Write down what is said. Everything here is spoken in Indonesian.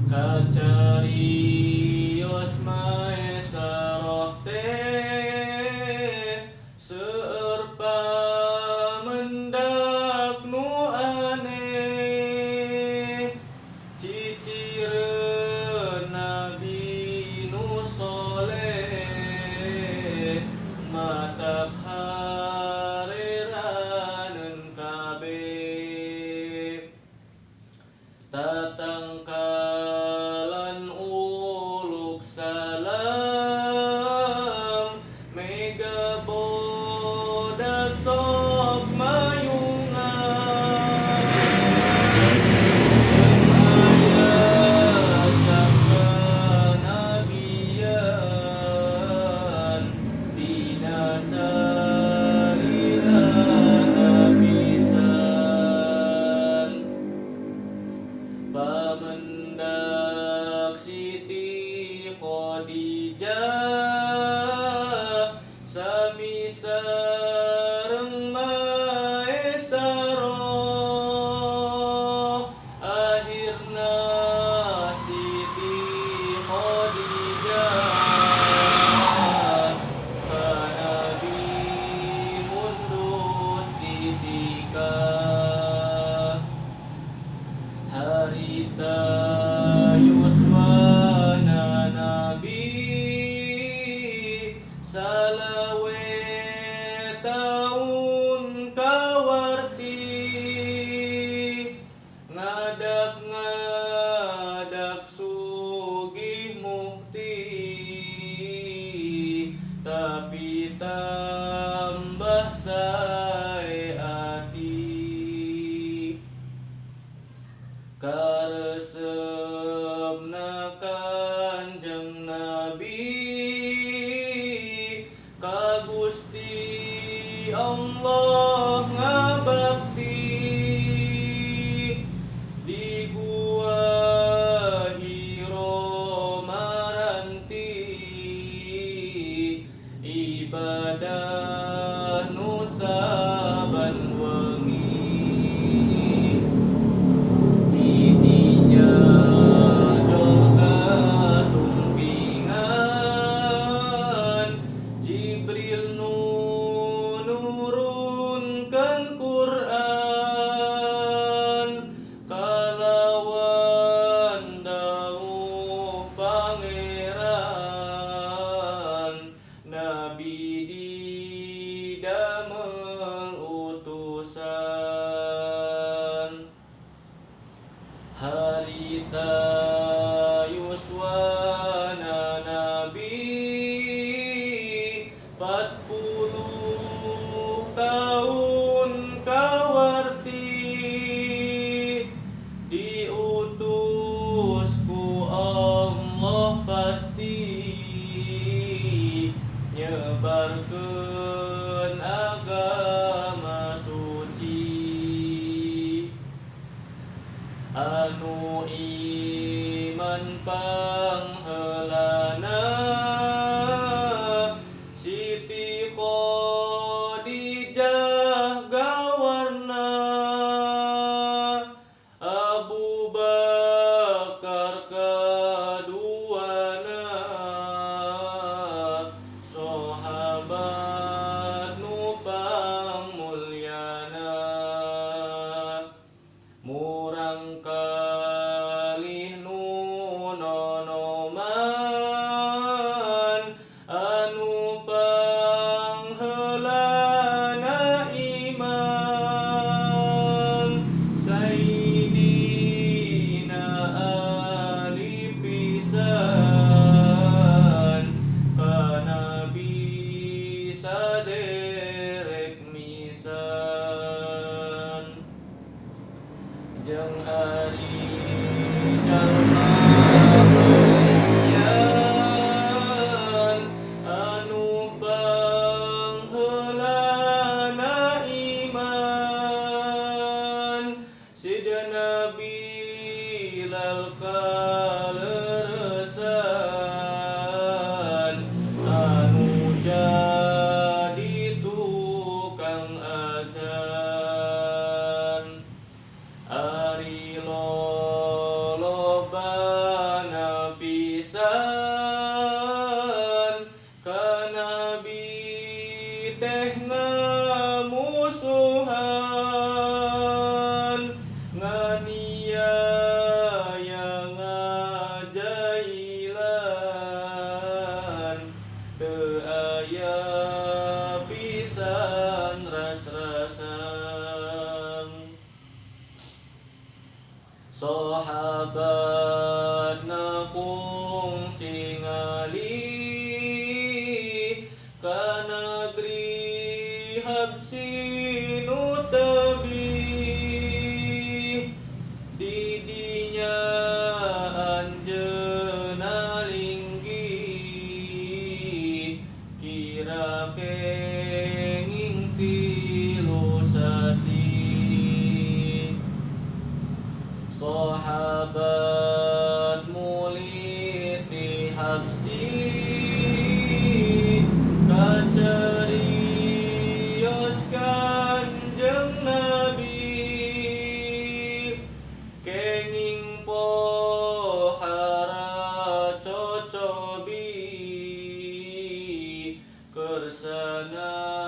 Kacarios maesaroh teh seueur pamendak nu aneh, cicireun nabi nu soleh, matak hareraneun kabeh. Tatangkalan uluk salam, mega bodas sok mayungan, ayat kenabian dina salilana pisan. Pamendak Siti Khadijah sami sareng maesaroh, akhirna Siti Khadijah ka Nabi mundut ditika. Harita yuswana nabi salawe taun kawarti, ngadak-ngadak sugih mukti, tapi tambah sae ati. Karesepna Kanjeng Nabi ka Gusti Allah ngabakti, di gua Hiro maranti, ibadah nu saban wengi. Didinya jolga sumpingan, Jibril nu nurunkeun Qur'an, kalawan dawuh Pangeran, Nabi didamel utusan. Harita yuswana nabi 40 tahun kawarti, diutus ku Allah pasti, nyebarkeun agama suci. Anu iman pangheulana Siti Khadijah gawarna, Abu Bakar kaduana, sahabat nu pamulyana. Murang kalih nu nonoman sahabatna kungsi ngali ka negeri Habsi nu tebih di dinya anjeunna linggih kira kenging 3 sasi sahabat muli ti Habsi kacarios Kanjeng Nabi kenging pohara cocobi kersana